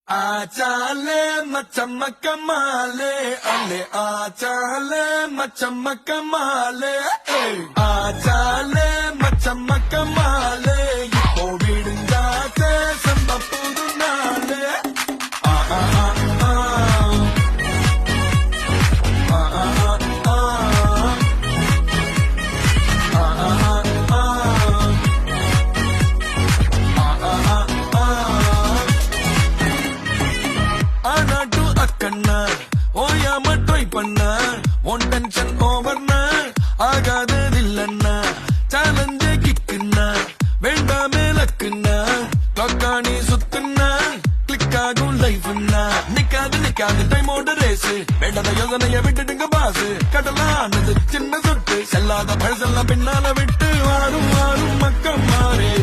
आचाले मचमक माले अले आचाले मचमक माले आचाले मचमक माले இப்போ விடுஞ்சாச்சே செம்ப புது நாளே ஆ ஆ ஆ ஆ ஆ ஆ ஆனாட்டு அக்கண்ணா ஓயாம ட்ரை பண்ண ஒன் டென்ஷன் ஓவர்னா ஆகாததில்லண்ணா சேலஞ்சே கிக்குன்னா வேண்டாமே லக்குன்னா கிளாக்காணி சுத்துன்னா கிளிக் ஆகும் லைஃப்னா நிக்காது டைமோட ரேஸ் வேண்டாத யோசனைய விட்டுடுங்க பாசு கடலானது சின்ன சொட்டு செல்லாத பழசெல்லாம் பின்னால விட்டு வாரும் வாரும் மக்கள் மாறே